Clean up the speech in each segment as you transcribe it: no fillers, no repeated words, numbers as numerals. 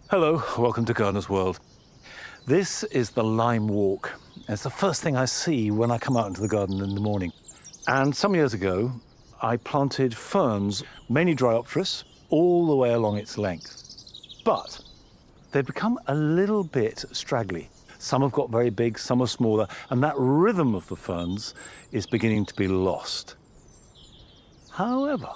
Hello, welcome to Gardener's World. This is the Lime Walk. It's the first thing I see when I come out into the garden in the morning. And some years ago, I planted ferns, mainly Dryopteris, all the way along its length. But they've become a little bit straggly. Some have got very big, some are smaller, and that rhythm of the ferns is beginning to be lost. However,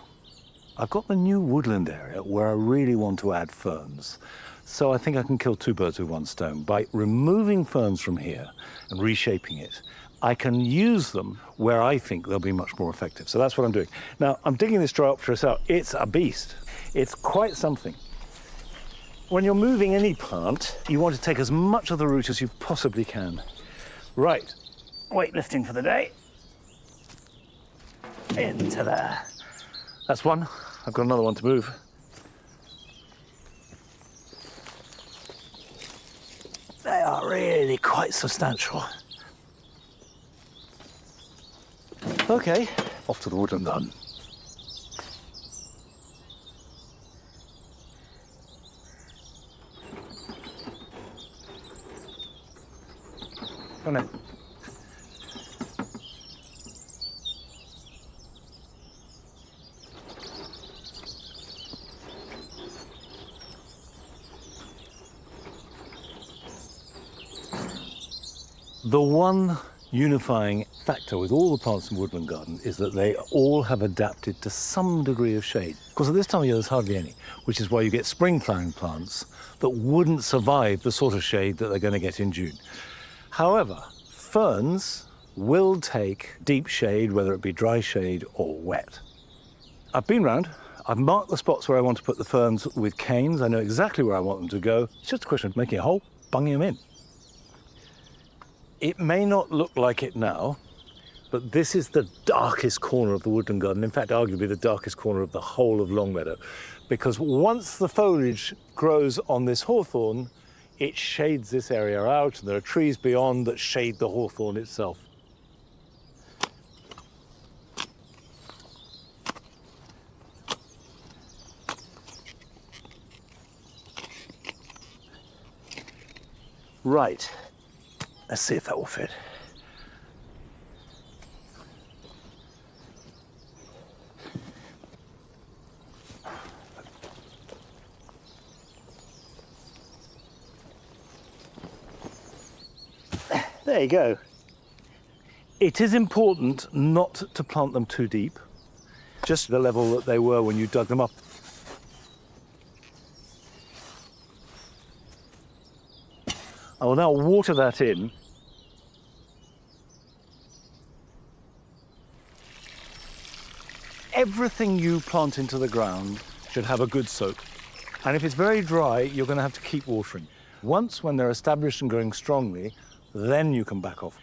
I've got the new woodland area where I really want to add ferns. So I think I can kill two birds with one stone. By removing ferns from here and reshaping it, I can use them where I think they'll be much more effective. So that's what I'm doing. Now, I'm digging this Dryopteris out. It's a beast. It's quite something. When you're moving any plant, you want to take as much of the root as you possibly can. Right, weightlifting for the day. Into there. That's one. I've got another one to move. They are really quite substantial. Okay, off to the woodland garden. Come on. The one unifying factor with all the plants in Woodland Garden is that they all have adapted to some degree of shade. Because at this time of year there's hardly any, which is why you get spring flowering plants that wouldn't survive the sort of shade that they're going to get in June. However, ferns will take deep shade, whether it be dry shade or wet. I've been round, I've marked the spots where I want to put the ferns with canes. I know exactly where I want them to go. It's just a question of making a hole, bunging them in. It may not look like it now, but this is the darkest corner of the woodland garden. In fact, arguably the darkest corner of the whole of Longmeadow. Because once the foliage grows on this hawthorn, it shades this area out, and there are trees beyond that shade the hawthorn itself. Right. Let's see if that will fit. There you go. It is important not to plant them too deep, just the level that they were when you dug them up. I will now water that in. Everything you plant into the ground should have a good soak. And if it's very dry, you're going to have to keep watering. Once, when they're established and growing strongly, then you can back off.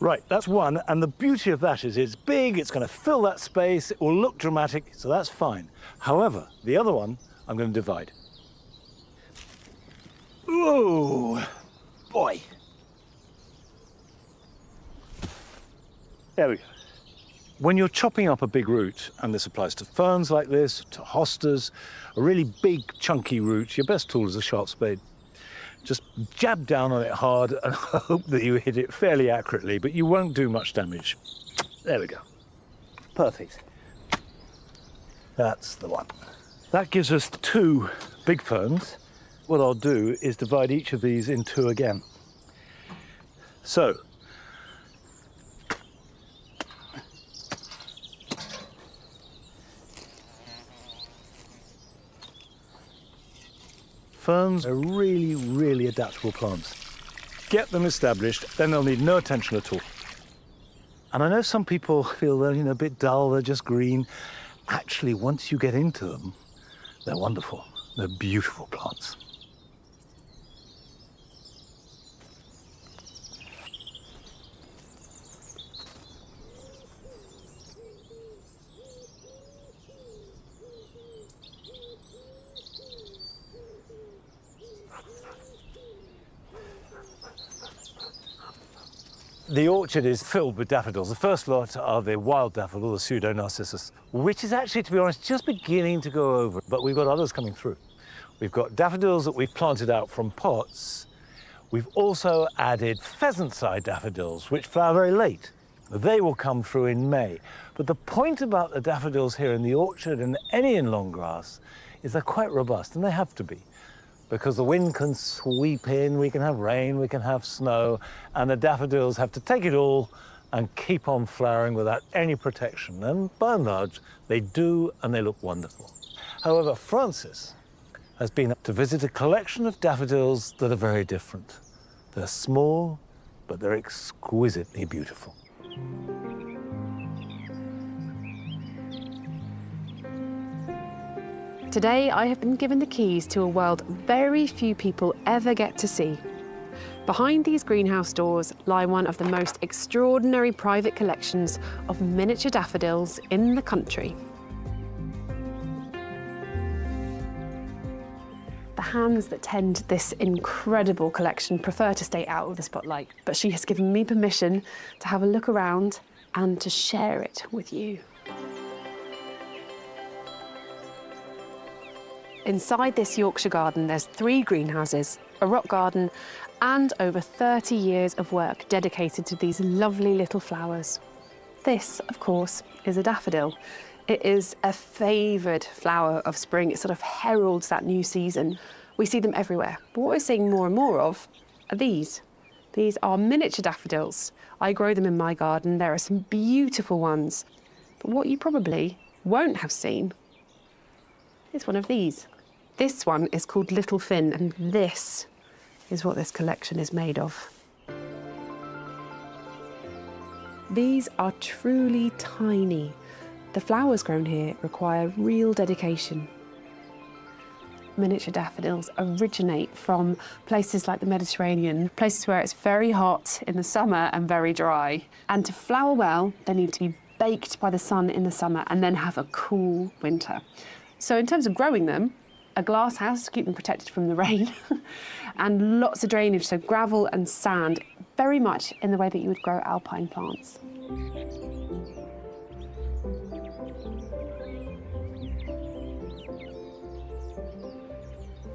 Right, that's one. And the beauty of that is it's big, it's going to fill that space, it will look dramatic, so that's fine. However, the other one, I'm going to divide. Ooh, boy. There we go. When you're chopping up a big root, and this applies to ferns like this, to hostas, a really big, chunky root, your best tool is a sharp spade. Just jab down on it hard and hope that you hit it fairly accurately, but you won't do much damage. There we go. Perfect. That's the one. That gives us two big ferns. What I'll do is divide each of these in two again. So, ferns are really, really adaptable plants. Get them established, then they'll need no attention at all. And I know some people feel they're, a bit dull, they're just green. Actually, once you get into them, they're wonderful. They're beautiful plants. The orchard is filled with daffodils. The first lot are the wild daffodil, the Pseudo Narcissus, which is actually, to be honest, just beginning to go over, but we've got others coming through. We've got daffodils that we've planted out from pots. We've also added pheasant's-eye daffodils, which flower very late. They will come through in May. But the point about the daffodils here in the orchard and any in long grass is they're quite robust, and they have to be, because the wind can sweep in, we can have rain, we can have snow, and the daffodils have to take it all and keep on flowering without any protection. And by and large, they do, and they look wonderful. However, Frances has been to visit a collection of daffodils that are very different. They're small, but they're exquisitely beautiful. Today, I have been given the keys to a world very few people ever get to see. Behind these greenhouse doors lie one of the most extraordinary private collections of miniature daffodils in the country. The hands that tend this incredible collection prefer to stay out of the spotlight, but she has given me permission to have a look around and to share it with you. Inside this Yorkshire garden, there's 3 greenhouses, a rock garden, and over 30 years of work dedicated to these lovely little flowers. This, of course, is a daffodil. It is a favoured flower of spring. It sort of heralds that new season. We see them everywhere. But what we're seeing more and more of are these. These are miniature daffodils. I grow them in my garden. There are some beautiful ones. But what you probably won't have seen is one of these. This one is called Little Finn, and this is what this collection is made of. These are truly tiny. The flowers grown here require real dedication. Miniature daffodils originate from places like the Mediterranean, places where it's very hot in the summer and very dry. And to flower well, they need to be baked by the sun in the summer and then have a cool winter. So in terms of growing them, a glass house to keep them protected from the rain, and lots of drainage, so gravel and sand, very much in the way that you would grow alpine plants.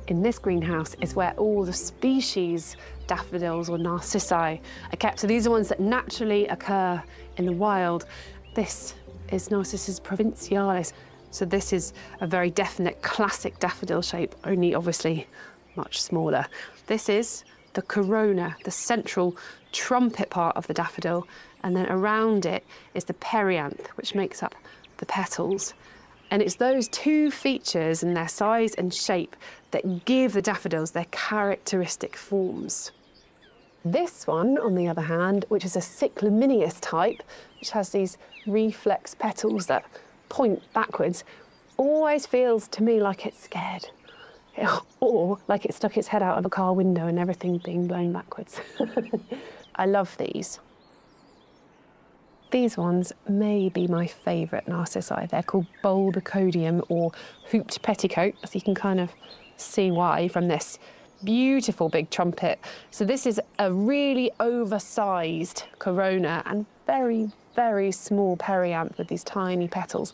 In this greenhouse is where all the species daffodils or narcissi are kept. So these are ones that naturally occur in the wild. This is Narcissus provincialis. So this is a very definite classic daffodil shape, only obviously much smaller. This is the corona, the central trumpet part of the daffodil, and then around it is the perianth, which makes up the petals. And it's those 2 features and their size and shape that give the daffodils their characteristic forms. This one, on the other hand, which is a cyclaminius type, which has these reflex petals that point backwards, always feels to me like it's scared, or like it stuck its head out of a car window and everything being blown backwards. I love these. These ones may be my favourite narcissi. They're called Bulbocodium or hooped petticoat, as you can kind of see why from this beautiful big trumpet. So this is a really oversized corona and very, very small perianth with these tiny petals.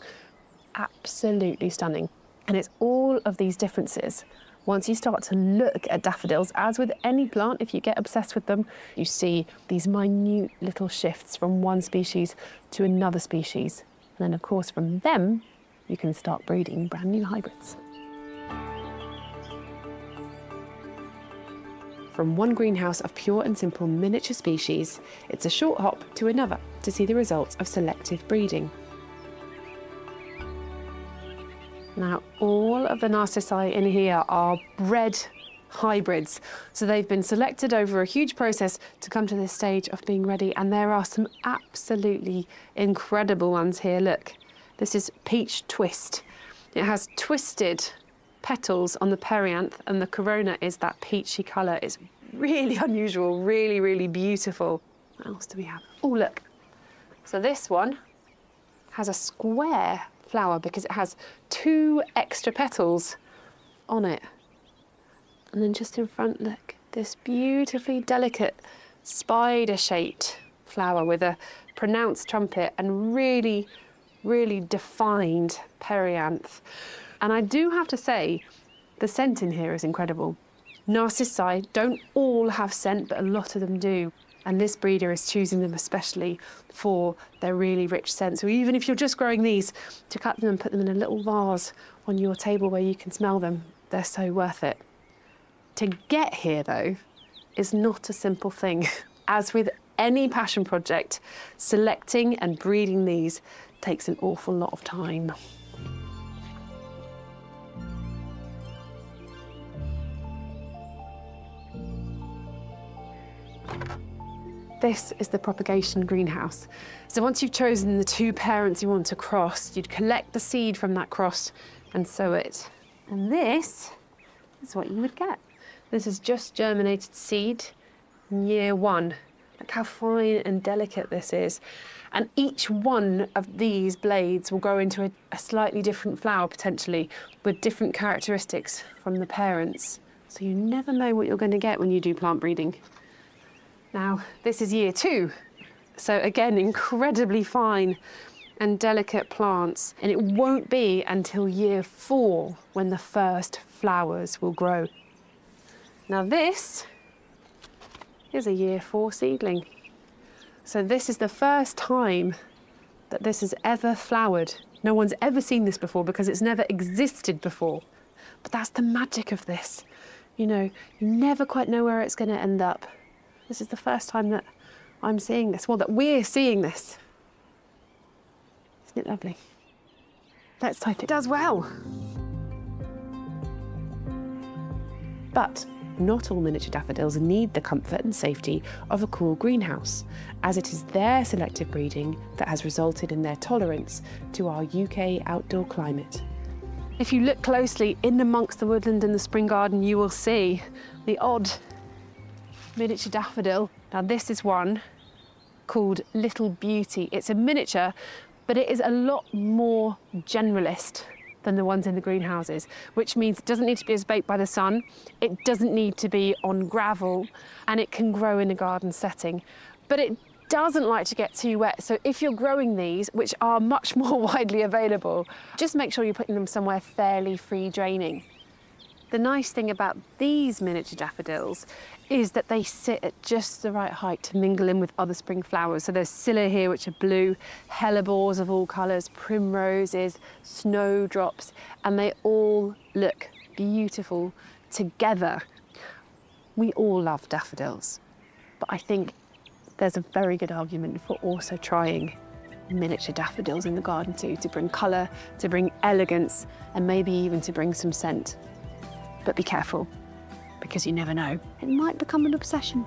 Absolutely stunning. And it's all of these differences. Once you start to look at daffodils, as with any plant, if you get obsessed with them, you see these minute little shifts from one species to another species. And then, of course, from them, you can start breeding brand new hybrids. From one greenhouse of pure and simple miniature species, it's a short hop to another to see the results of selective breeding. Now, all of the narcissi in here are bred hybrids. So they've been selected over a huge process to come to this stage of being ready. And there are some absolutely incredible ones here. Look, this is Peach Twist. It has twisted petals on the perianth, and the corona is that peachy colour. It's really unusual, really, really beautiful. What else do we have? Oh, look. So this one has a square flower because it has 2 extra petals on it. And then just in front, look, this beautifully delicate spider-shaped flower with a pronounced trumpet and really, really defined perianth. And I do have to say, The scent in here is incredible. Narcissi don't all have scent, but a lot of them do. And this breeder is choosing them especially for their really rich scent. So even if you're just growing these, to cut them and put them in a little vase on your table where you can smell them, they're so worth it. To get here, though, is not a simple thing. As with any passion project, selecting and breeding these takes an awful lot of time. This is the propagation greenhouse. So once you've chosen the 2 parents you want to cross, you'd collect the seed from that cross and sow it. And this is what you would get. This is just germinated seed in year 1. Look how fine and delicate this is. And each one of these blades will grow into a slightly different flower, potentially, with different characteristics from the parents. So you never know what you're going to get when you do plant breeding. Now, this is year 2. So again, incredibly fine and delicate plants. And it won't be until year 4 when the first flowers will grow. Now this is a year 4 seedling. So this is the first time that this has ever flowered. No one's ever seen this before because it's never existed before. But that's the magic of this. You know, you never quite know where it's going to end up. This is the first time that I'm seeing this, well, that we're seeing this. Isn't it lovely? Let's hope it does well. But not all miniature daffodils need the comfort and safety of a cool greenhouse, as it is their selective breeding that has resulted in their tolerance to our UK outdoor climate. If you look closely in amongst the woodland and the spring garden, you will see the odd miniature daffodil. Now this is one called Little Beauty. It's a miniature, but it is a lot more generalist than the ones in the greenhouses, which means it doesn't need to be as baked by the sun, it doesn't need to be on gravel, and it can grow in a garden setting. But it doesn't like to get too wet, so if you're growing these, which are much more widely available, just make sure you're putting them somewhere fairly free draining. The nice thing about these miniature daffodils is that they sit at just the right height to mingle in with other spring flowers. So there's scilla here, which are blue, hellebores of all colours, primroses, snowdrops, and they all look beautiful together. We all love daffodils, but I think there's a very good argument for also trying miniature daffodils in the garden too, to bring colour, to bring elegance, and maybe even to bring some scent. But be careful, because you never know. It might become an obsession.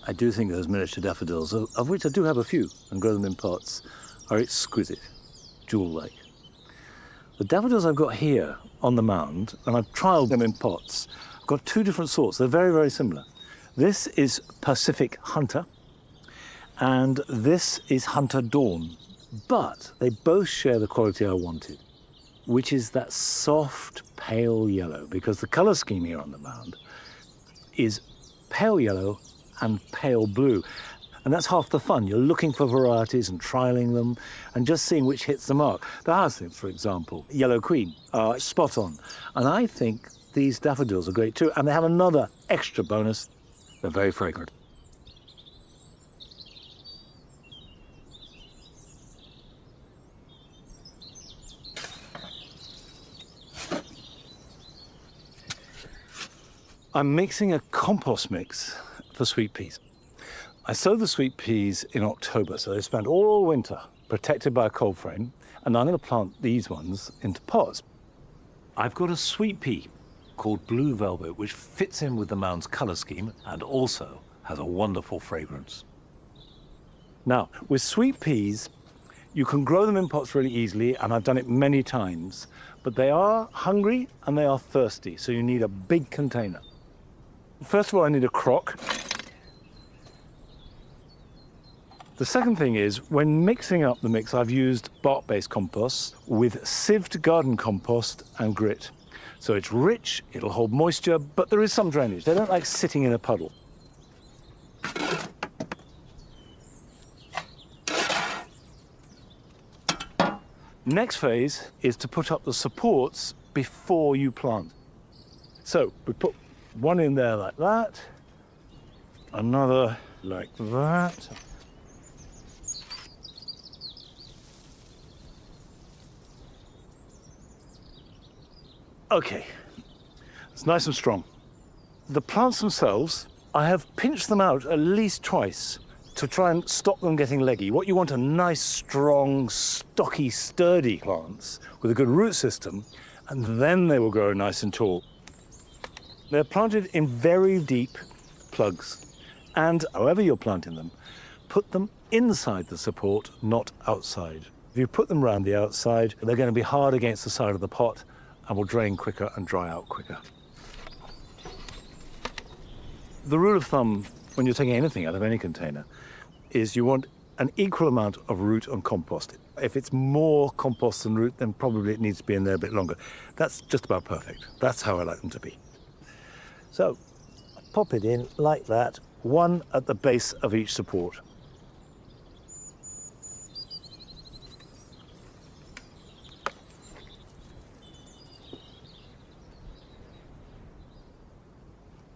I do think those miniature daffodils, of which I do have a few and grow them in pots, are exquisite, jewel-like. The daffodils I've got here on the mound, and I've trialled them in pots, I've got 2 different sorts. They're very, very similar. This is Pacific Hunter, and this is Hunter Dawn. But they both share the quality I wanted, which is that soft, pale yellow, because the colour scheme here on the mound is pale yellow and pale blue. And that's half the fun. You're looking for varieties and trialling them and just seeing which hits the mark. The hyacinth, for example, Yellow Queen, are spot on. And I think these daffodils are great too. And they have another extra bonus. They're very fragrant. I'm mixing a compost mix for sweet peas. I sowed the sweet peas in October, so they spent all winter protected by a cold frame, and I'm going to plant these ones into pots. I've got a sweet pea called Blue Velvet, which fits in with the mound's colour scheme and also has a wonderful fragrance. Now, with sweet peas, you can grow them in pots really easily, and I've done it many times, but they are hungry and they are thirsty, so you need a big container. First of all, I need a crock. The second thing is, when mixing up the mix, I've used bark-based compost with sieved garden compost and grit. So it's rich, it'll hold moisture, but there is some drainage. They don't like sitting in a puddle. Next phase is to put up the supports before you plant. So we put one in there like that, another like that. Okay, it's nice and strong. The plants themselves, I have pinched them out at least twice to try and stop them getting leggy. What you want are nice, strong, stocky, sturdy plants with a good root system, and then they will grow nice and tall. They're planted in very deep plugs, and however you're planting them, put them inside the support, not outside. If you put them round the outside, they're going to be hard against the side of the pot and will drain quicker and dry out quicker. The rule of thumb when you're taking anything out of any container is you want an equal amount of root and compost. If it's more compost than root, then probably it needs to be in there a bit longer. That's just about perfect. That's how I like them to be. So, pop it in like that, one at the base of each support.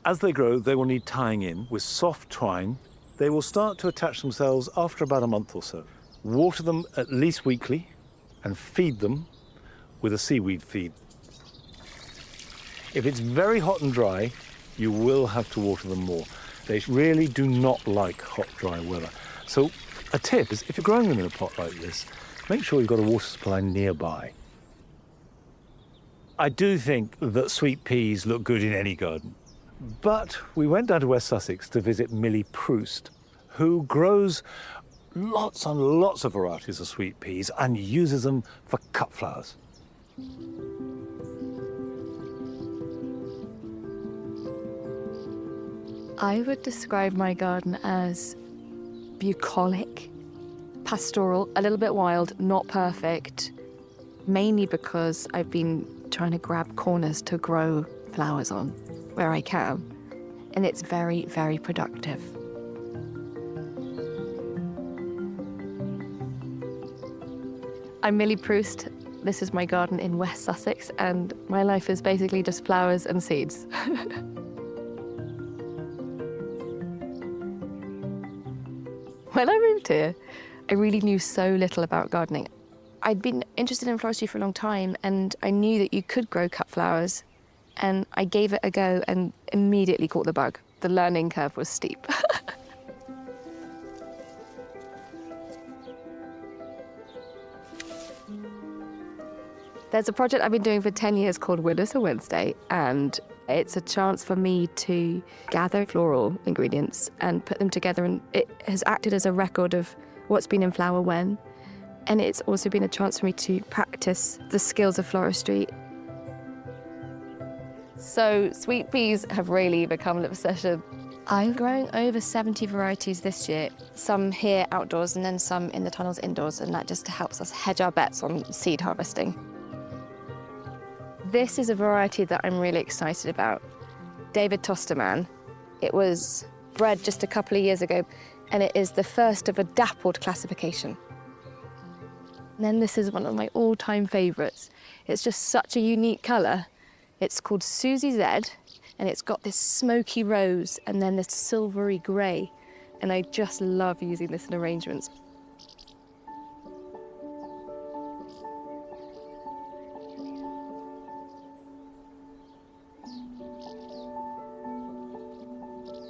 As they grow, they will need tying in with soft twine. They will start to attach themselves after about a month or so. Water them at least weekly and feed them with a seaweed feed. If it's very hot and dry, you will have to water them more. They really do not like hot, dry weather. So a tip is if you're growing them in a pot like this, make sure you've got a water supply nearby. I do think that sweet peas look good in any garden. But we went down to West Sussex to visit Millie Proust, who grows lots and lots of varieties of sweet peas and uses them for cut flowers. I would describe my garden as bucolic, pastoral, a little bit wild, not perfect, mainly because I've been trying to grab corners to grow flowers on where I can, and it's very, very productive. I'm Millie Proust. This is my garden in West Sussex, and my life is basically just flowers and seeds. When I moved here, I really knew so little about gardening. I'd been interested in floristry for a long time, and I knew that you could grow cut flowers, and I gave it a go and immediately caught the bug. The learning curve was steep. There's a project I've been doing for 10 years called Winners for Wednesday, and it's a chance for me to gather floral ingredients and put them together, and it has acted as a record of what's been in flower when, and it's also been a chance for me to practice the skills of floristry. So sweet peas have really become an obsession. I'm growing over 70 varieties this year, some here outdoors and then some in the tunnels indoors, and that just helps us hedge our bets on seed harvesting. This is a variety that I'm really excited about, David Tosterman. It was bred just a couple of years ago, and it is the first of a dappled classification. And then this is one of my all-time favorites. It's just such a unique color. It's called Susie Z, and it's got this smoky rose and then this silvery gray. And I just love using this in arrangements.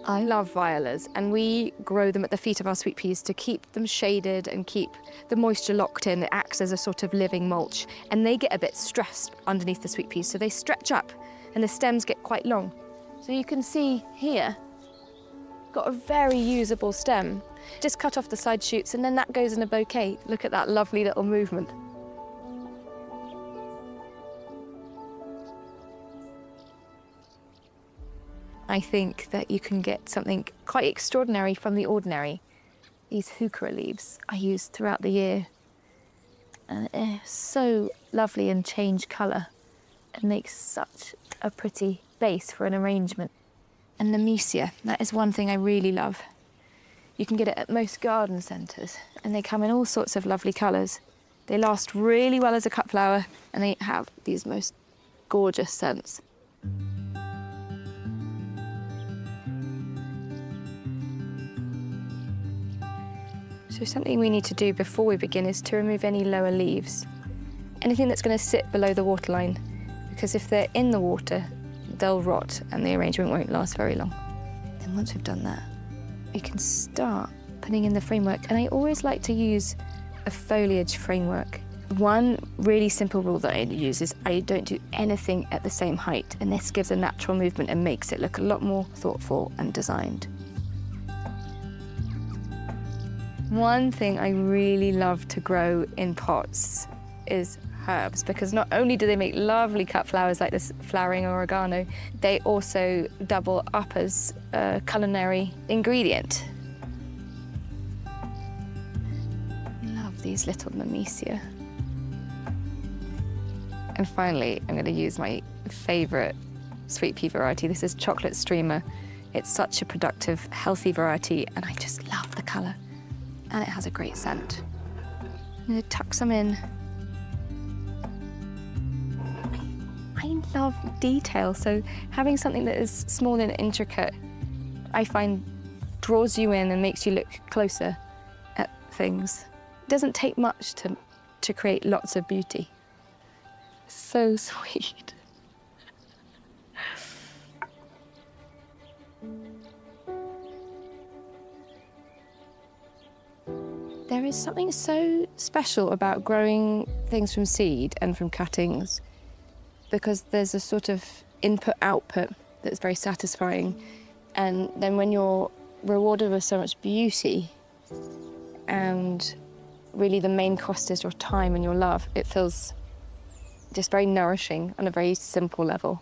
I love violas, and we grow them at the feet of our sweet peas to keep them shaded and keep the moisture locked in. It acts as a sort of living mulch, and they get a bit stressed underneath the sweet peas, so they stretch up and the stems get quite long. So you can see here, got a very usable stem. Just cut off the side shoots and then that goes in a bouquet. Look at that lovely little movement. I think that you can get something quite extraordinary from the ordinary. These heuchera leaves I use throughout the year. And they're so lovely and change colour. and makes such a pretty base for an arrangement. And Nemesia, that is one thing I really love. You can get it at most garden centres, and they come in all sorts of lovely colours. They last really well as a cut flower, and they have these most gorgeous scents. So something we need to do before we begin is to remove any lower leaves. Anything that's going to sit below the waterline, because if they're in the water, they'll rot and the arrangement won't last very long. And once we've done that, we can start putting in the framework. And I always like to use a foliage framework. One really simple rule that I use is I don't do anything at the same height, and this gives a natural movement and makes it look a lot more thoughtful and designed. One thing I really love to grow in pots is herbs, because not only do they make lovely cut flowers like this flowering oregano, they also double up as a culinary ingredient. Love these little Nemesia. And finally, I'm going to use my favourite sweet pea variety. This is Chocolate Streamer. It's such a productive, healthy variety, and I just love the colour. And it has a great scent. I'm going to tuck some in. I love detail, so having something that is small and intricate, I find draws you in and makes you look closer at things. It doesn't take much to create lots of beauty. So sweet. There is something so special about growing things from seed and from cuttings, because there's a sort of input-output that's very satisfying. And then when you're rewarded with so much beauty, and really the main cost is your time and your love, it feels just very nourishing on a very simple level.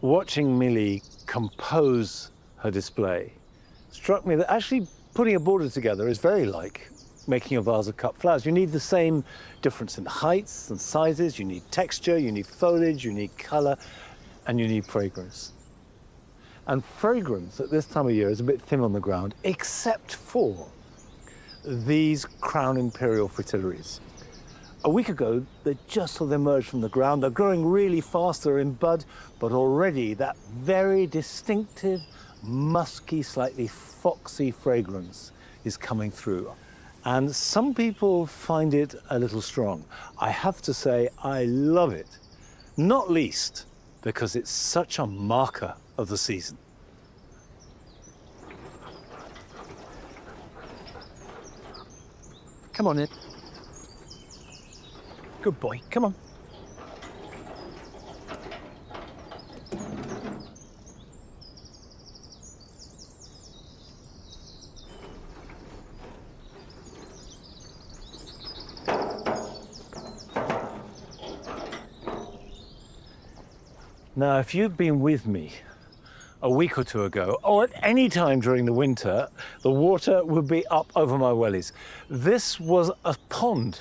Watching Millie compose her display struck me that actually putting a border together is very like making a vase of cut flowers. You need the same difference in heights and sizes, you need texture, you need foliage, you need colour, and you need fragrance. And fragrance at this time of year is a bit thin on the ground, except for these Crown Imperial fritillaries. A week ago, they just sort of emerged from the ground. They're growing really fast, they're in bud, but already that very distinctive, musky, slightly foxy fragrance is coming through. And some people find it a little strong. I have to say, I love it, not least because it's such a marker of the season. Come on in. Good boy, come on. Now, if you'd been with me a week or two ago, or at any time during the winter, the water would be up over my wellies. This was a pond.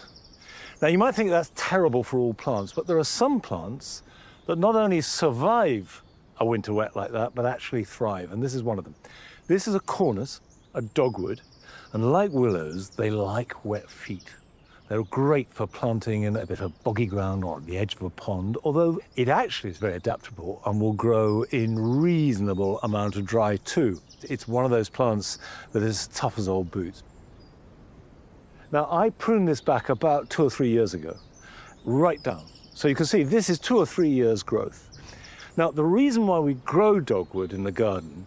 Now, you might think that's terrible for all plants, but there are some plants that not only survive a winter wet like that, but actually thrive, and this is one of them. This is a cornus, a dogwood, and like willows, they like wet feet. They're great for planting in a bit of boggy ground or at the edge of a pond, although it actually is very adaptable and will grow in reasonable amount of dry too. It's one of those plants that is tough as old boots. Now, I pruned this back about 2 or 3 years ago, right down. So you can see this is 2 or 3 years growth. Now, the reason why we grow dogwood in the garden,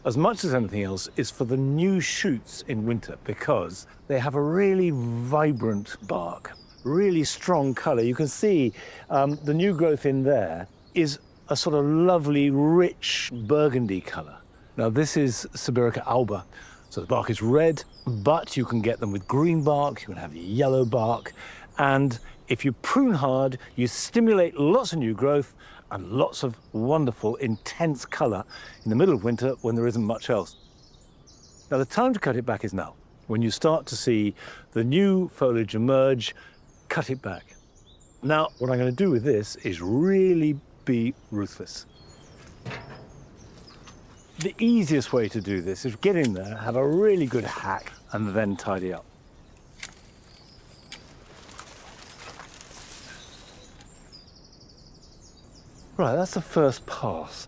as much as anything else, is for the new shoots in winter, because they have a really vibrant bark, really strong colour. You can see the new growth in there is a sort of lovely, rich burgundy colour. Now, this is Sibirica alba. So the bark is red, but you can get them with green bark, you can have yellow bark, and if you prune hard, you stimulate lots of new growth and lots of wonderful, intense colour in the middle of winter when there isn't much else. Now the time to cut it back is now. When you start to see the new foliage emerge, cut it back. Now, what I'm going to do with this is really be ruthless. The easiest way to do this is get in there, have a really good hack, and then tidy up. Right, that's the first pass.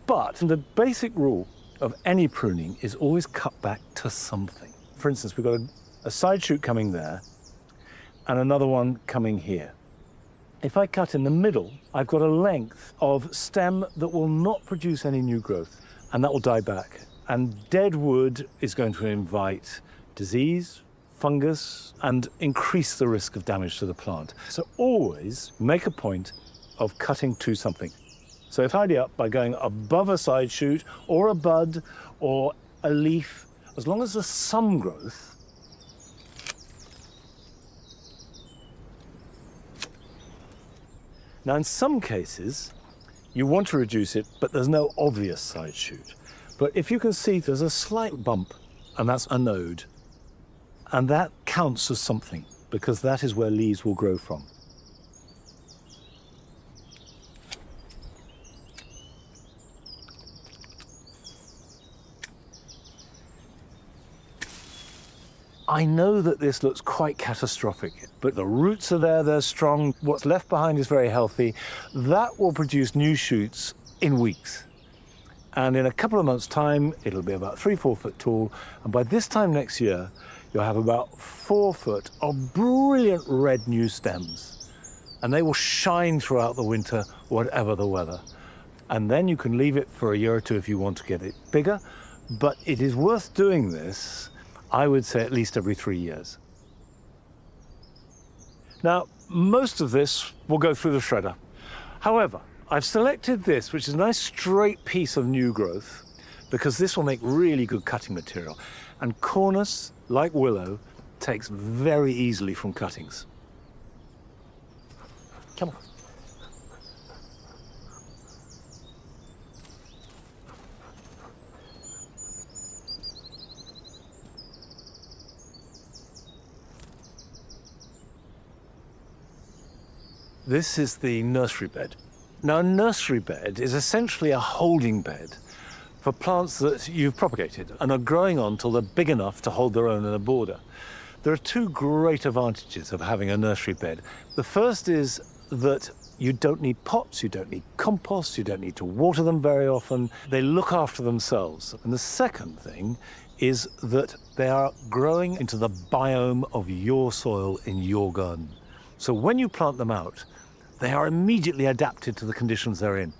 But the basic rule of any pruning is always cut back to something. For instance, we've got a side shoot coming there and another one coming here. If I cut in the middle, I've got a length of stem that will not produce any new growth, and that will die back. And dead wood is going to invite disease, fungus, and increase the risk of damage to the plant. So always make a point of cutting to something. So tidy up by going above a side shoot or a bud or a leaf, as long as there's some growth. Now, in some cases, you want to reduce it, but there's no obvious side shoot. But if you can see there's a slight bump, and that's a node, and that counts as something, because that is where leaves will grow from. I know that this looks quite catastrophic, but the roots are there, they're strong. What's left behind is very healthy. That will produce new shoots in weeks. And in a couple of months' time, it'll be about 3-4 foot tall. And by this time next year, you'll have about 4 foot of brilliant red new stems. And they will shine throughout the winter, whatever the weather. And then you can leave it for a year or two if you want to get it bigger. But it is worth doing this, I would say, at least every 3 years. Now, most of this will go through the shredder. However, I've selected this, which is a nice straight piece of new growth, because this will make really good cutting material. And cornus, like willow, takes very easily from cuttings. Come on. This is the nursery bed. Now, a nursery bed is essentially a holding bed for plants that you've propagated and are growing on till they're big enough to hold their own in a border. There are two great advantages of having a nursery bed. The first is that you don't need pots, you don't need compost, you don't need to water them very often. They look after themselves. And the second thing is that they are growing into the biome of your soil in your garden. So when you plant them out, they are immediately adapted to the conditions they're in.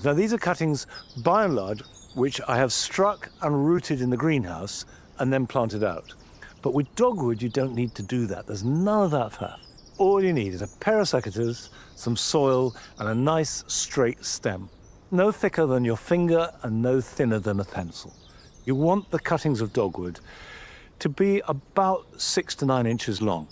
Now, these are cuttings, by and large, which I have struck and rooted in the greenhouse and then planted out. But with dogwood, you don't need to do that. There's none of that faff. All you need is a pair of secateurs, some soil, and a nice straight stem. No thicker than your finger and no thinner than a pencil. You want the cuttings of dogwood to be about 6 to 9 inches long.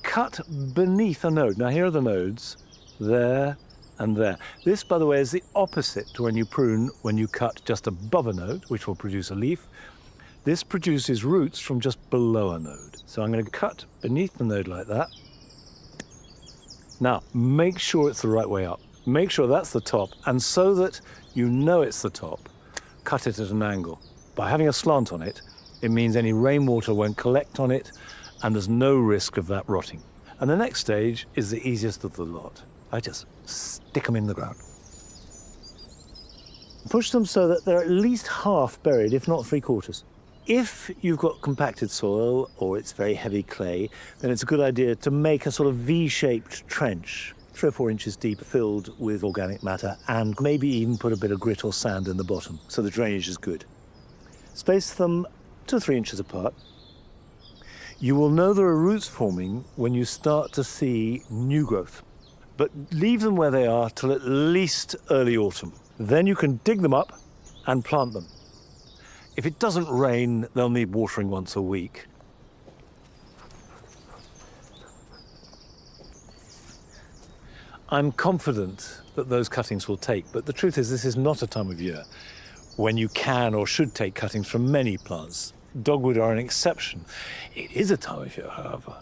Cut beneath a node. Now, here are the nodes, there and there. This, by the way, is the opposite to when you prune, when you cut just above a node, which will produce a leaf. This produces roots from just below a node. So I'm going to cut beneath the node like that. Now, make sure it's the right way up. Make sure that's the top, and so that you know it's the top, cut it at an angle. By having a slant on it, it means any rainwater won't collect on it, and there's no risk of that rotting. And the next stage is the easiest of the lot. I just stick them in the ground. Push them so that they're at least half buried, if not 3/4. If you've got compacted soil or it's very heavy clay, then it's a good idea to make a sort of V-shaped trench, 3 or 4 inches deep, filled with organic matter, and maybe even put a bit of grit or sand in the bottom, so the drainage is good. Space them 2 or 3 inches apart. You will know there are roots forming when you start to see new growth, but leave them where they are till at least early autumn. Then you can dig them up and plant them. If it doesn't rain, they'll need watering once a week. I'm confident that those cuttings will take, but the truth is this is not a time of year when you can or should take cuttings from many plants. Dogwood are an exception. It is a time of year, however,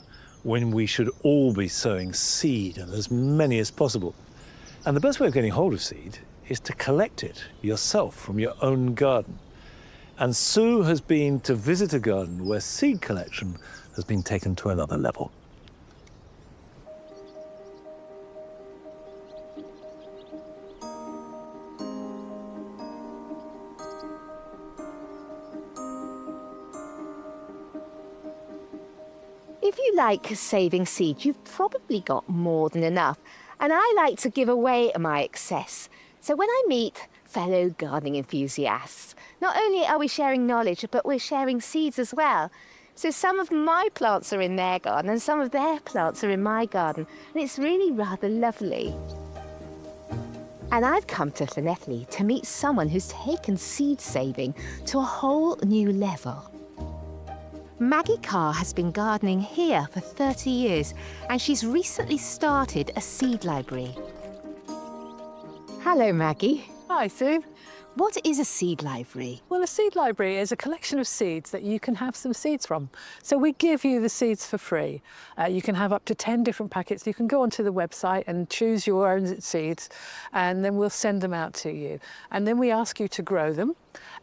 when we should all be sowing seed, and as many as possible. And the best way of getting hold of seed is to collect it yourself from your own garden. And Sue has been to visit a garden where seed collection has been taken to another level. If you like saving seed, you've probably got more than enough. And I like to give away my excess. So when I meet fellow gardening enthusiasts, not only are we sharing knowledge, but we're sharing seeds as well. So some of my plants are in their garden and some of their plants are in my garden. And it's really rather lovely. And I've come to Llanelli to meet someone who's taken seed saving to a whole new level. Maggie Carr has been gardening here for 30 years, and she's recently started a seed library. Hello, Maggie. Hi, Sue. What is a seed library? Well, a seed library is a collection of seeds that you can have some seeds from. So we give you the seeds for free. You can have up to 10 different packets. You can go onto the website and choose your own seeds, and then we'll send them out to you. And then we ask you to grow them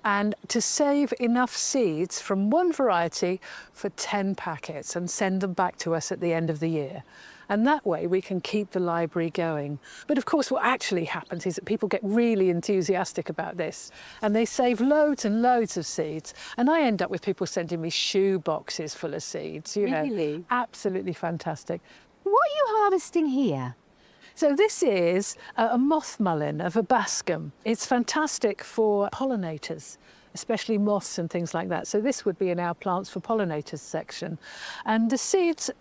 and to save enough seeds from one variety for 10 packets and send them back to us at the end of the year. And that way we can keep the library going. But of course, what actually happens is that people get really enthusiastic about this and they save loads and loads of seeds. And I end up with people sending me shoe boxes full of seeds, you know. Really? Absolutely fantastic. What are you harvesting here? So this is a moth mullein, a verbascum. It's fantastic for pollinators, especially moths and things like that. So this would be in our plants for pollinators section. And the seeds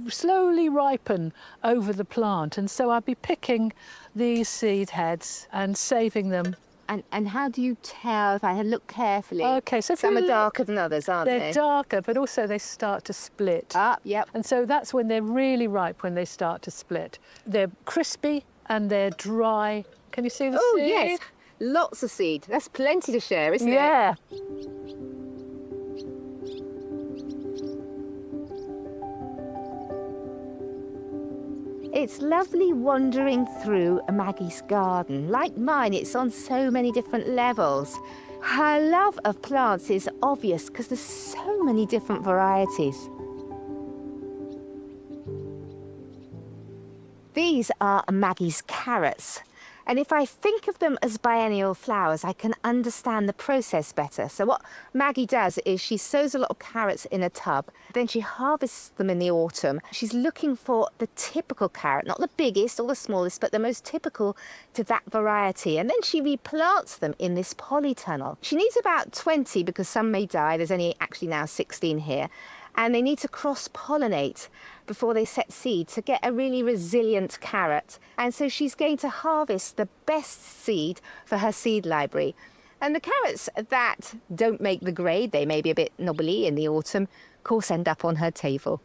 slowly ripen over the plant. And so I'll be picking these seed heads and saving them. And how do you tell if I look carefully? Okay, so if some you are look- darker than others, aren't they? They're darker, but also they start to split. Ah, yep. And so that's when they're really ripe, when they start to split. They're crispy and they're dry. Can you see the Oh, seed? yes. Lots of seed. That's plenty to share, isn't it? Yeah. It's lovely wandering through Maggie's garden. Like mine, it's on so many different levels. Her love of plants is obvious because there's so many different varieties. These are Maggie's carrots. And if I think of them as biennial flowers, I can understand the process better. So what Maggie does is she sows a lot of carrots in a tub, then she harvests them in the autumn. She's looking for the typical carrot, not the biggest or the smallest, but the most typical to that variety. And then she replants them in this polytunnel. She needs about 20 because some may die. There's only actually now 16 here. And they need to cross-pollinate before they set seed to get a really resilient carrot. And so she's going to harvest the best seed for her seed library. And the carrots that don't make the grade, they may be a bit knobbly in the autumn, of course end up on her table.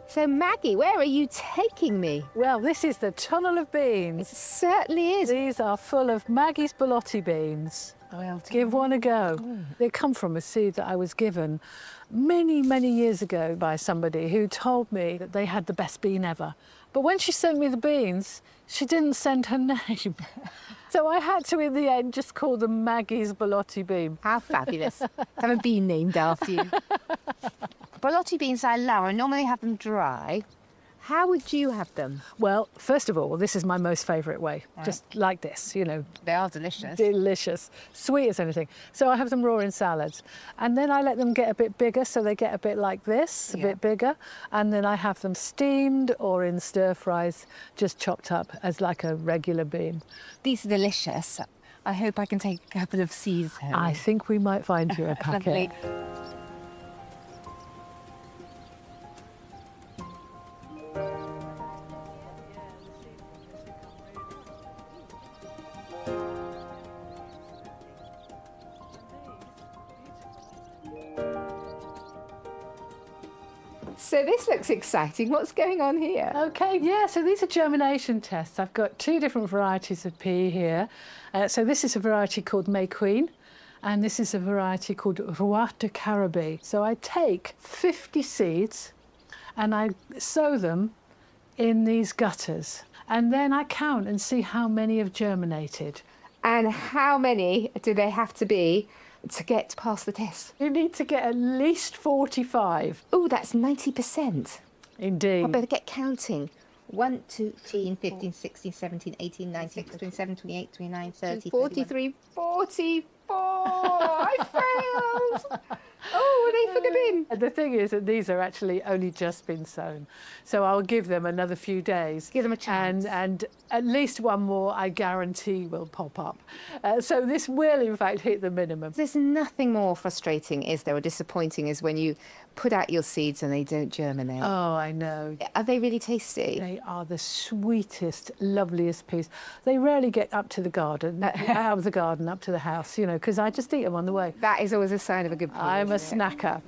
So Maggie, where are you taking me? Well, this is the tunnel of beans. It certainly is. These are full of Maggie's Belotti beans. Well, give one a go. They come from a seed that I was given many, many years ago by somebody who told me that they had the best bean ever. But when she sent me the beans, she didn't send her name. So I had to, in the end, just call them Maggie's Belotti bean. How fabulous. Have a bean named after you. Belotti beans I love. I normally have them dry. How would you have them? Well, first of all, this is my most favourite way. Just like this, you know. They are delicious. Delicious, sweet as anything. So I have them raw in salads. And then I let them get a bit bigger, so they get a bit like this, a bit bigger. And then I have them steamed or in stir fries, just chopped up as like a regular bean. These are delicious. I hope I can take a couple of seeds home. I think we might find you a packet. Lovely. So this looks exciting. What's going on here? Okay, yeah, so these are germination tests. I've got 2 different varieties of pea here. So this is a variety called May Queen, and this is a variety called Roi de Carabi. So I take 50 seeds and I sow them in these gutters. And then I count and see how many have germinated. And how many do they have to be to get past the test? You need to get at least 45. Oh, that's 90%. Indeed. I better get counting. 1, 2, 3, 15, 16, 17, 18, 19, 27, 28, 29, 30, 43, 44. I failed. Oh, they put them in. And the thing is that these are actually only just been sown. So I'll give them another few days. Give them a chance. And at least one more, I guarantee, will pop up. So this will, in fact, hit the minimum. There's nothing more frustrating, is there, or disappointing, is when you put out your seeds and they don't germinate. Oh, I know. Are they really tasty? They are the sweetest, loveliest peas. They rarely get up to the garden, out of the garden, up to the house, you know, because I just eat them on the way. That is always a sign of a good pea. I'm a isn't it? snacker.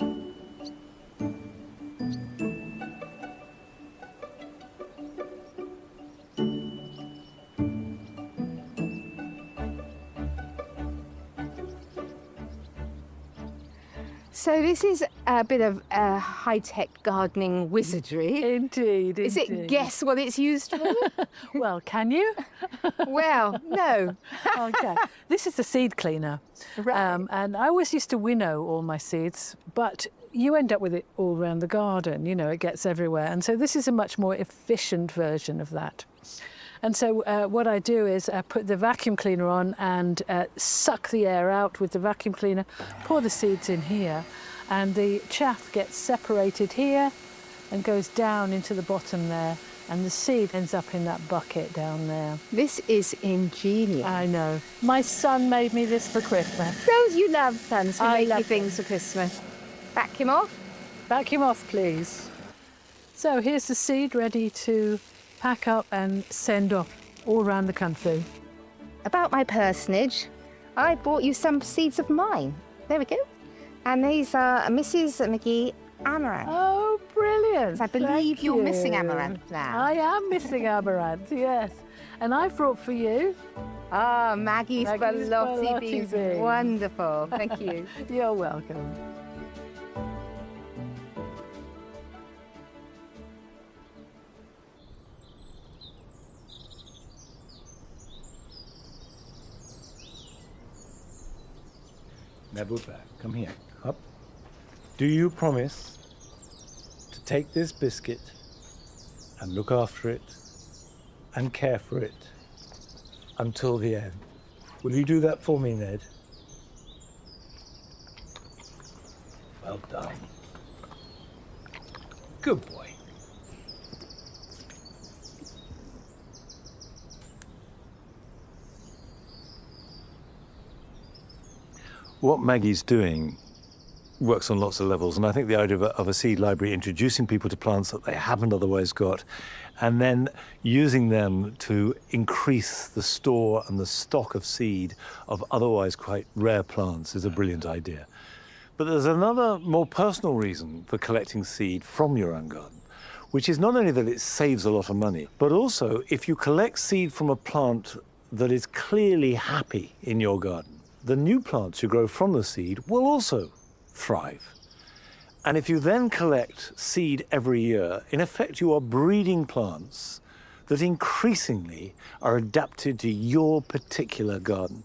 So this is a bit of high-tech gardening wizardry. Indeed, Is it indeed. guess what it's used for? Well, can you? Well, no. Okay. This is the seed cleaner. Right. And I always used to winnow all my seeds, but you end up with it all around the garden, you know, it gets everywhere. And so this is a much more efficient version of that. And so what I do is put the vacuum cleaner on and suck the air out with the vacuum cleaner, pour the seeds in here, and the chaff gets separated here and goes down into the bottom there, and the seed ends up in that bucket down there. This is ingenious. I know. My son made me this for Christmas. Don't you love sons who I make you love things for Christmas? Vacuum off. Vacuum off, please. So here's the seed ready to pack up and send off all around the country. About my personage, I bought you some seeds of mine. There we go. And these are Mrs. McGee Amaranth. Oh, brilliant. I believe Thank you're missing you. amaranth now. I am missing amaranth, yes. And I brought for you. Ah, Maggie's Maggie's Berlotti Berlotti beans. beans. Wonderful. Thank you. You're welcome. Never back. Come here. Up. Do you promise to take this biscuit and look after it and care for it until the end? Will you do that for me, Ned? Well done. Good boy. What Maggie's doing works on lots of levels, and I think the idea of a seed library, introducing people to plants that they haven't otherwise got, and then using them to increase the store and the stock of seed of otherwise quite rare plants is a brilliant idea. But there's another more personal reason for collecting seed from your own garden, which is not only that it saves a lot of money, but also if you collect seed from a plant that is clearly happy in your garden, the new plants you grow from the seed will also thrive. And if you then collect seed every year, in effect you are breeding plants that increasingly are adapted to your particular garden.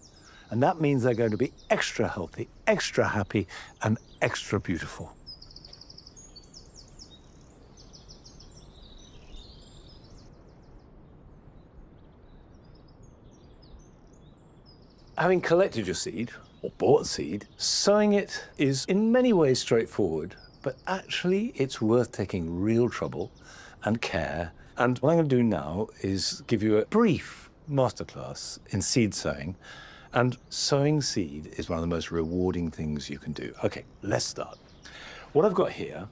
And that means they're going to be extra healthy, extra happy, and extra beautiful. Having collected your seed, or bought seed, sowing it is in many ways straightforward, but actually it's worth taking real trouble and care. And what I'm going to do now is give you a brief masterclass in seed sowing. And sowing seed is one of the most rewarding things you can do. Okay, let's start. What I've got here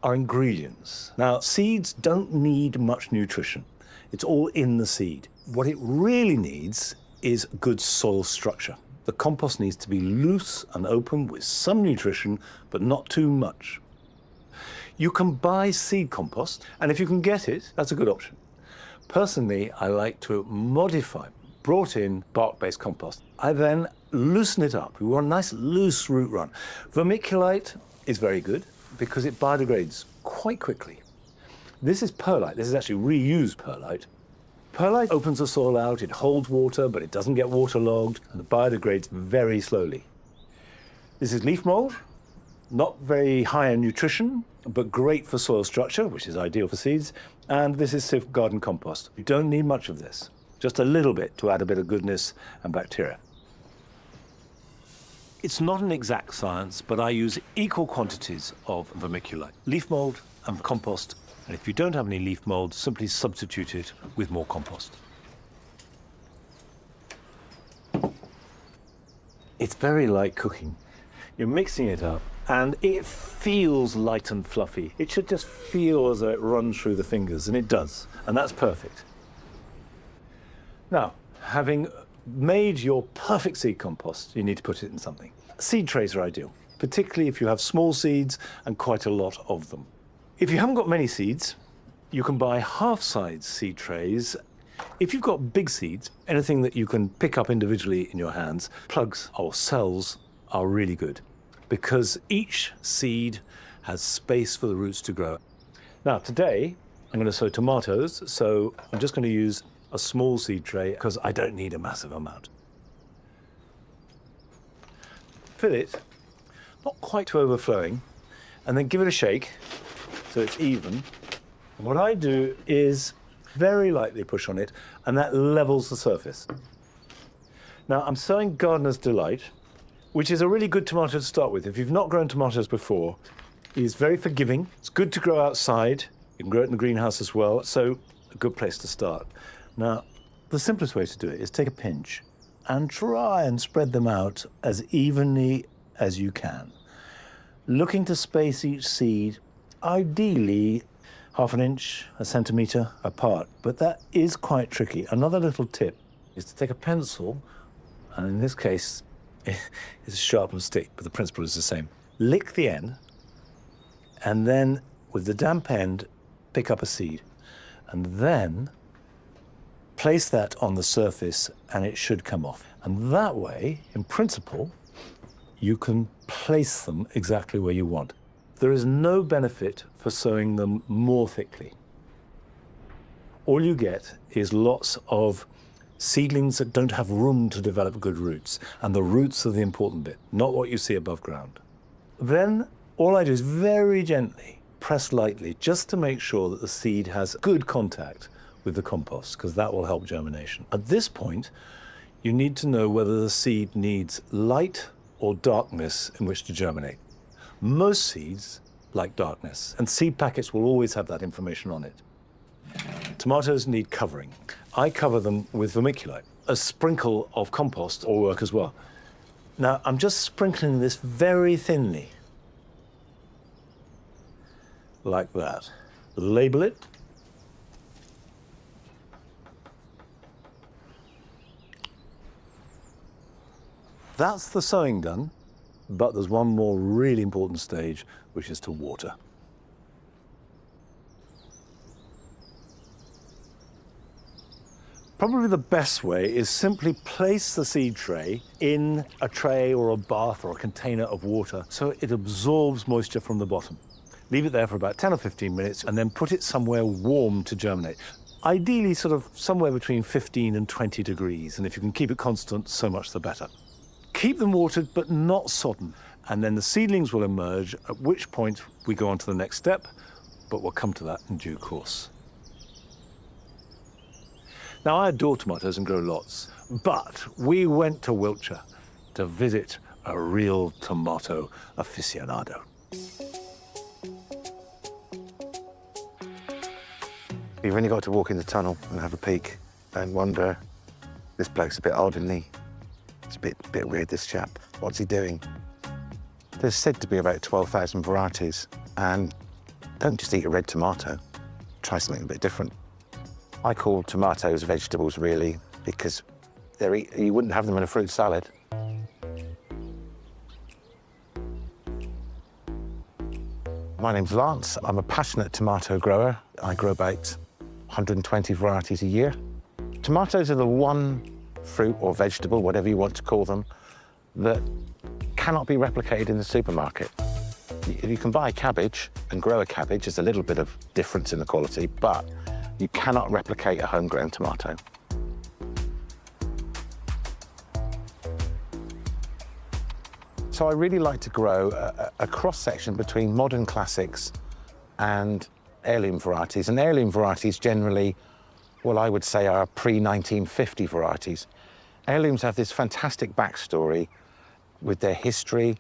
are ingredients. Now, seeds don't need much nutrition. It's all in the seed. What it really needs is good soil structure. The compost needs to be loose and open with some nutrition, but not too much. You can buy seed compost, and if you can get it, that's a good option. Personally, I like to modify brought in bark-based compost. I then loosen it up. We want a nice loose root run. Vermiculite is very good because it biodegrades quite quickly. This is perlite. This is actually reused perlite. Perlite opens the soil out, it holds water, but it doesn't get waterlogged, and it biodegrades very slowly. This is leaf mold, not very high in nutrition, but great for soil structure, which is ideal for seeds. And this is Sift garden compost. You don't need much of this, just a little bit to add a bit of goodness and bacteria. It's not an exact science, but I use equal quantities of vermiculite, leaf mold and compost. And if you don't have any leaf mold, simply substitute it with more compost. It's very like cooking. You're mixing it up, and it feels light and fluffy. It should just feel as though it runs through the fingers, and it does, and that's perfect. Now, having made your perfect seed compost, you need to put it in something. Seed trays are ideal, particularly if you have small seeds and quite a lot of them. If you haven't got many seeds, you can buy half-size seed trays. If you've got big seeds, anything that you can pick up individually in your hands, plugs or cells are really good because each seed has space for the roots to grow. Now, today, I'm going to sow tomatoes, so I'm just going to use a small seed tray because I don't need a massive amount. Fill it, not quite to overflowing, and then give it a shake so it's even. And what I do is very lightly push on it, and that levels the surface. Now, I'm sowing Gardener's Delight, which is a really good tomato to start with. If you've not grown tomatoes before, it's very forgiving. It's good to grow outside. You can grow it in the greenhouse as well, so a good place to start. Now, the simplest way to do it is take a pinch and try and spread them out as evenly as you can, looking to space each seed, ideally half an inch, a centimetre apart, but that is quite tricky. Another little tip is to take a pencil, and in this case, it's a sharpened stick, but the principle is the same. Lick the end, and then with the damp end, pick up a seed, and then place that on the surface, and it should come off. And that way, in principle, you can place them exactly where you want. There is no benefit for sowing them more thickly. All you get is lots of seedlings that don't have room to develop good roots, and the roots are the important bit, not what you see above ground. Then all I do is very gently press lightly just to make sure that the seed has good contact with the compost, because that will help germination. At this point, you need to know whether the seed needs light or darkness in which to germinate. Most seeds like darkness, and seed packets will always have that information on it. Tomatoes need covering. I cover them with vermiculite. A sprinkle of compost will work as well. Now, I'm just sprinkling this very thinly, like that. Label it. That's the sowing done, but there's one more really important stage, which is to water. Probably the best way is simply place the seed tray in a tray or a bath or a container of water so it absorbs moisture from the bottom. Leave it there for about 10 or 15 minutes and then put it somewhere warm to germinate. Ideally sort of somewhere between 15 and 20 degrees, and if you can keep it constant, so much the better. Keep them watered, but not sodden, and then the seedlings will emerge, at which point we go on to the next step, but we'll come to that in due course. Now, I adore tomatoes and grow lots, but we went to Wiltshire to visit a real tomato aficionado. You've only got to walk in the tunnel and have a peek and wonder, this bloke's a bit odd, isn't he? It's a bit weird, this chap. What's he doing? There's said to be about 12,000 varieties, and don't just eat a red tomato. Try something a bit different. I call tomatoes vegetables, really, because you wouldn't have them in a fruit salad. My name's Lance. I'm a passionate tomato grower. I grow about 120 varieties a year. Tomatoes are the one fruit or vegetable, whatever you want to call them, that cannot be replicated in the supermarket. You can buy a cabbage and grow a cabbage. There's a little bit of difference in the quality, but you cannot replicate a homegrown tomato. So I really like to grow a cross-section between modern classics and heirloom varieties. And heirloom varieties generally, well, I would say are pre-1950 varieties. Heirlooms have this fantastic backstory with their history,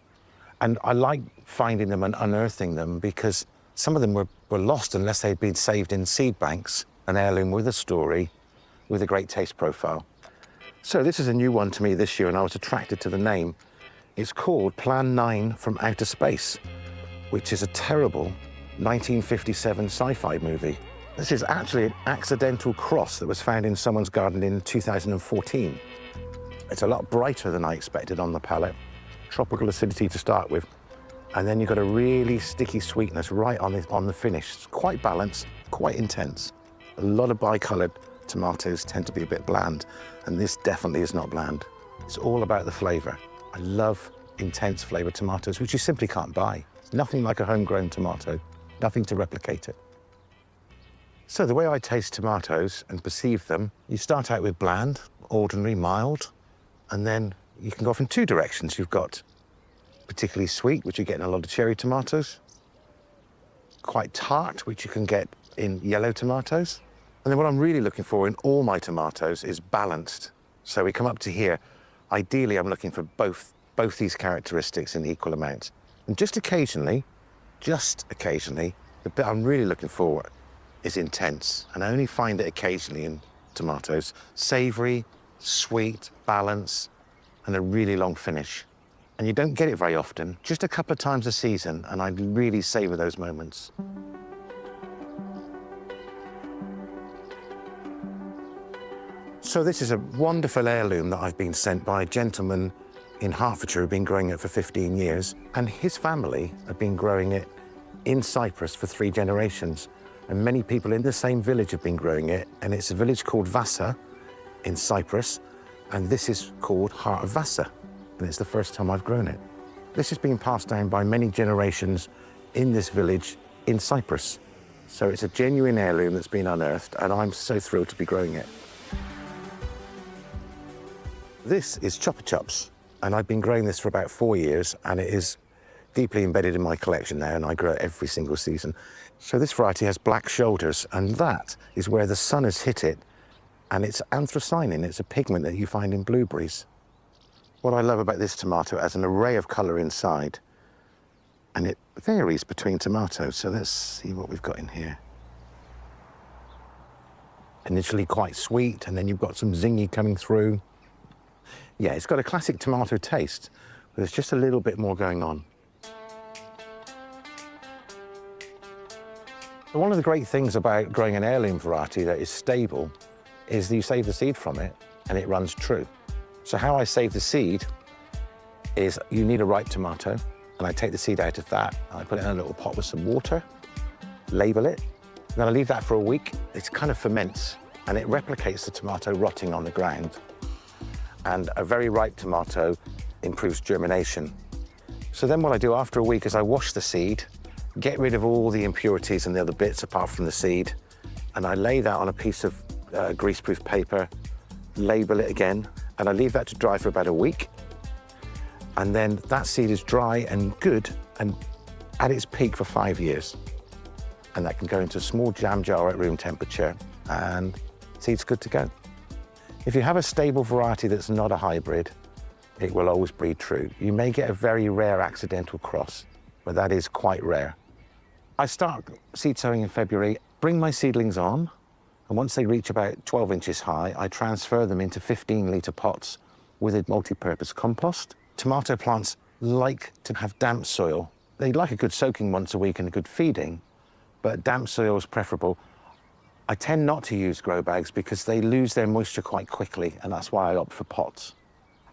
and I like finding them and unearthing them because some of them were lost unless they'd been saved in seed banks. An heirloom with a story, with a great taste profile. So this is a new one to me this year, and I was attracted to the name. It's called Plan 9 from Outer Space, which is a terrible 1957 sci-fi movie. This is actually an accidental cross that was found in someone's garden in 2014. It's a lot brighter than I expected on the palate. Tropical acidity to start with, and then you've got a really sticky sweetness right on the finish. It's quite balanced, quite intense. A lot of bicoloured tomatoes tend to be a bit bland, and this definitely is not bland. It's all about the flavour. I love intense flavoured tomatoes, which you simply can't buy. It's nothing like a homegrown tomato, nothing to replicate it. So the way I taste tomatoes and perceive them, you start out with bland, ordinary, mild, and then you can go off in two directions. You've got particularly sweet, which you get in a lot of cherry tomatoes, quite tart, which you can get in yellow tomatoes. And then what I'm really looking for in all my tomatoes is balanced. So we come up to here. Ideally, I'm looking for both these characteristics in equal amounts. And just occasionally, the bit I'm really looking for is intense. And I only find it occasionally in tomatoes. Savoury, sweet, balance, and a really long finish. And you don't get it very often, just a couple of times a season, and I really savour those moments. So this is a wonderful heirloom that I've been sent by a gentleman in Hertfordshire who's been growing it for 15 years. And his family have been growing it in Cyprus for 3 generations. And many people in the same village have been growing it. And it's a village called Vasa in Cyprus. And this is called Heart of Vasa. And it's the first time I've grown it. This has been passed down by many generations in this village in Cyprus. So it's a genuine heirloom that's been unearthed, and I'm so thrilled to be growing it. This is Chupa Chups, and I've been growing this for about 4 years, and it is deeply embedded in my collection now, and I grow it every single season. So this variety has black shoulders, and that is where the sun has hit it, and it's anthocyanin. It's a pigment that you find in blueberries. What I love about this tomato, it has an array of colour inside, and it varies between tomatoes. So let's see what we've got in here. Initially quite sweet, and then you've got some zingy coming through. Yeah, it's got a classic tomato taste, but there's just a little bit more going on. One of the great things about growing an heirloom variety that is stable is that you save the seed from it and it runs true. So how I save the seed is you need a ripe tomato, and I take the seed out of that, and I put it in a little pot with some water, label it, and then I leave that for a week. It kind of ferments, and it replicates the tomato rotting on the ground. And a very ripe tomato improves germination. So then what I do after a week is I wash the seed, get rid of all the impurities and the other bits apart from the seed, and I lay that on a piece of greaseproof paper, label it again, and I leave that to dry for about a week. And then that seed is dry and good and at its peak for 5 years. And that can go into a small jam jar at room temperature, and seed's good to go. If you have a stable variety that's not a hybrid, it will always breed true. You may get a very rare accidental cross, but that is quite rare. I start seed sowing in February, bring my seedlings on, and once they reach about 12 inches high, I transfer them into 15-litre pots with a multi-purpose compost. Tomato plants like to have damp soil. They like a good soaking once a week and a good feeding, but damp soil is preferable. I tend not to use grow bags because they lose their moisture quite quickly, and that's why I opt for pots.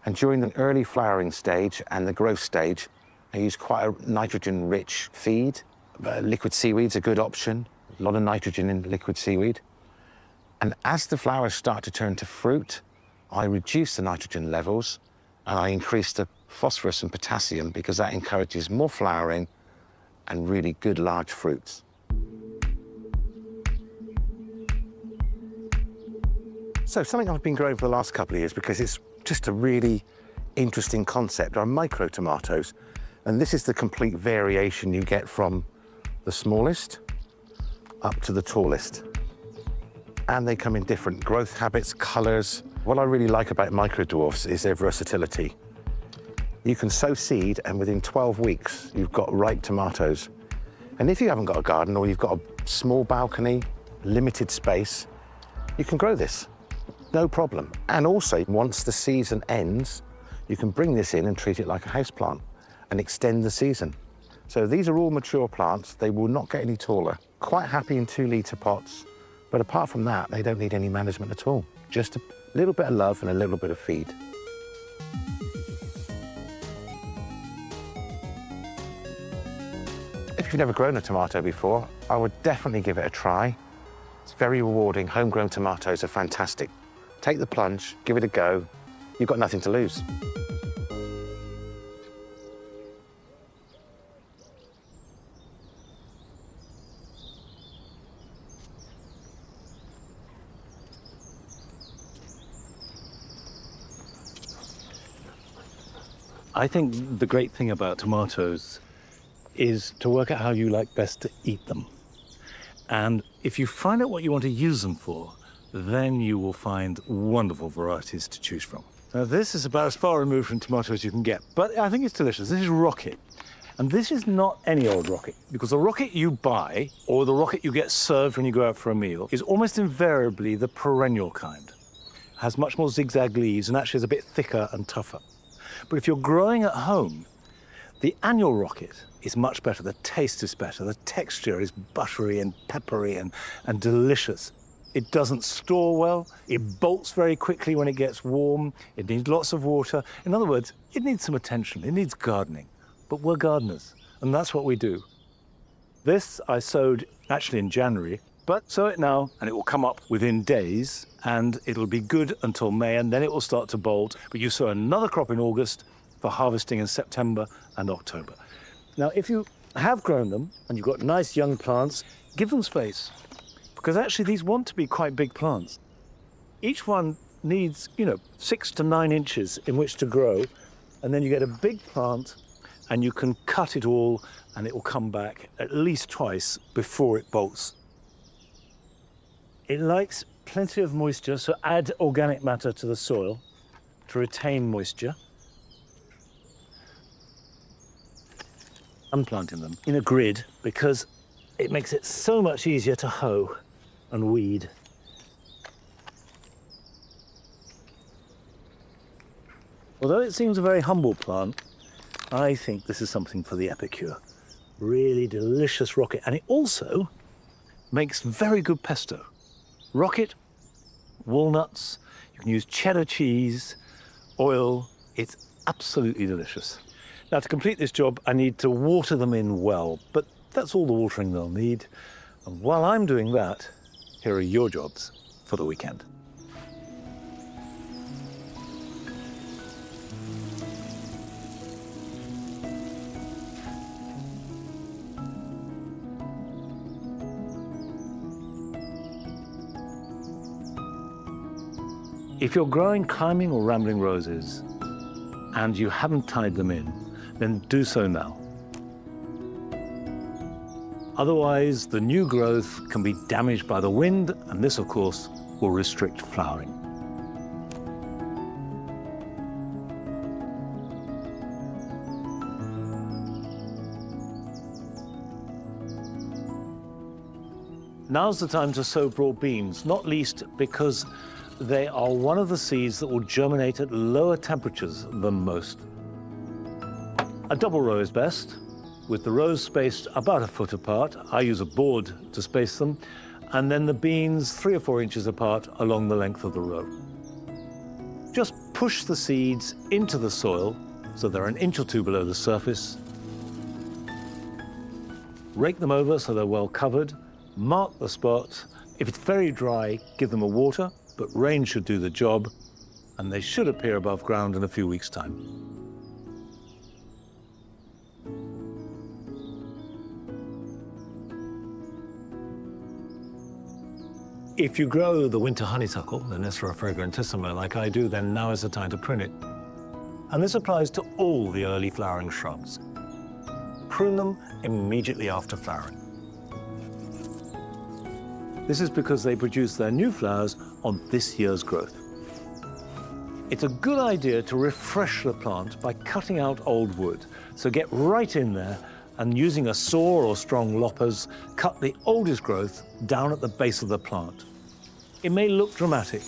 And during the early flowering stage and the growth stage, I use quite a nitrogen-rich feed, Liquid seaweed's a good option. A lot of nitrogen in liquid seaweed. And as the flowers start to turn to fruit, I reduce the nitrogen levels and I increase the phosphorus and potassium because that encourages more flowering and really good large fruits. So something I've been growing for the last couple of years because it's just a really interesting concept are micro tomatoes. And this is the complete variation you get from the smallest up to the tallest. And they come in different growth habits, colors. What I really like about micro dwarfs is their versatility. You can sow seed and within 12 weeks, you've got ripe tomatoes. And if you haven't got a garden or you've got a small balcony, limited space, you can grow this, no problem. And also, once the season ends, you can bring this in and treat it like a houseplant and extend the season. So these are all mature plants. They will not get any taller. Quite happy in 2-litre pots. But apart from that, they don't need any management at all. Just a little bit of love and a little bit of feed. If you've never grown a tomato before, I would definitely give it a try. It's very rewarding. Homegrown tomatoes are fantastic. Take the plunge, give it a go. You've got nothing to lose. I think the great thing about tomatoes is to work out how you like best to eat them. And if you find out what you want to use them for, then you will find wonderful varieties to choose from. Now, this is about as far removed from tomato as you can get, but I think it's delicious. This is rocket. And this is not any old rocket, because the rocket you buy, or the rocket you get served when you go out for a meal, is almost invariably the perennial kind. It has much more zigzag leaves and actually is a bit thicker and tougher. But if you're growing at home, the annual rocket is much better. The taste is better. The texture is buttery and peppery and delicious. It doesn't store well. It bolts very quickly when it gets warm. It needs lots of water. In other words, it needs some attention. It needs gardening. But we're gardeners, and that's what we do. This I sowed actually in January, but sow it now, and it will come up within days, and it'll be good until May, and then it will start to bolt. But you sow another crop in August for harvesting in September and October. Now, if you have grown them, and you've got nice young plants, give them space. Because actually these want to be quite big plants. Each one needs, 6 to 9 inches in which to grow, and then you get a big plant and you can cut it all and it will come back at least twice before it bolts. It likes plenty of moisture, so add organic matter to the soil to retain moisture. I'm planting them in a grid because it makes it so much easier to hoe and weed. Although it seems a very humble plant, I think this is something for the epicure. Really delicious rocket, and it also makes very good pesto. Rocket, walnuts, you can use cheddar cheese, oil, it's absolutely delicious. Now, to complete this job, I need to water them in well, but that's all the watering they'll need. And while I'm doing that, here are your jobs for the weekend. If you're growing climbing or rambling roses and you haven't tied them in, then do so now. Otherwise, the new growth can be damaged by the wind, and this, of course, will restrict flowering. Now's the time to sow broad beans, not least because they are one of the seeds that will germinate at lower temperatures than most. A double row is best, with the rows spaced about a foot apart. I use a board to space them, and then the beans 3 or 4 inches apart along the length of the row. Just push the seeds into the soil so they're an inch or 2 below the surface. rake them over so they're well covered, mark the spots. If it's very dry, give them a water, but rain should do the job, and they should appear above ground in a few weeks' time. If you grow the winter honeysuckle, the Nyssera fragrantissima, like I do, then now is the time to prune it. And this applies to all the early flowering shrubs. Prune them immediately after flowering. This is because they produce their new flowers on this year's growth. It's a good idea to refresh the plant by cutting out old wood. So get right in there and using a saw or strong loppers, cut the oldest growth down at the base of the plant. It may look dramatic,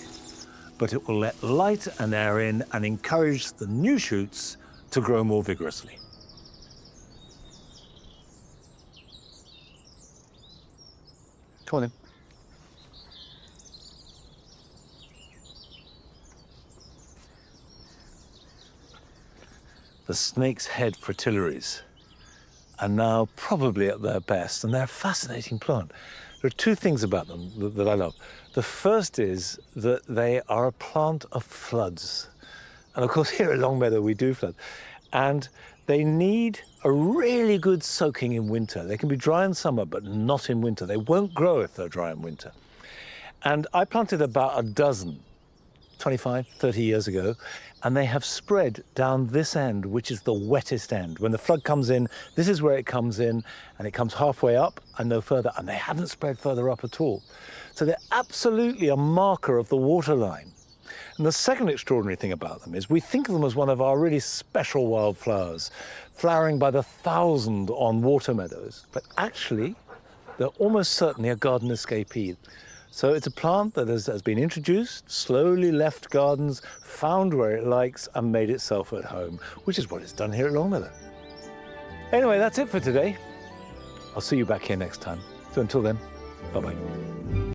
but it will let light and air in and encourage the new shoots to grow more vigorously. Come on then. The snake's head fritillaries are now probably at their best, and they're a fascinating plant. There are two things about them that I love. The first is that they are a plant of floods. And of course, here at Longmeadow, we do flood. And they need a really good soaking in winter. They can be dry in summer, but not in winter. They won't grow if they're dry in winter. And I planted about a dozen 25, 30 years ago, and they have spread down this end, which is the wettest end. When the flood comes in, this is where it comes in, and it comes halfway up and no further, and they haven't spread further up at all. So they're absolutely a marker of the waterline. And the second extraordinary thing about them is we think of them as one of our really special wildflowers, flowering by the thousand on water meadows, but actually, they're almost certainly a garden escapee. So it's a plant that has been introduced, slowly left gardens, found where it likes, and made itself at home, which is what it's done here at Longmeadow. Anyway, that's it for today. I'll see you back here next time. So until then, bye-bye.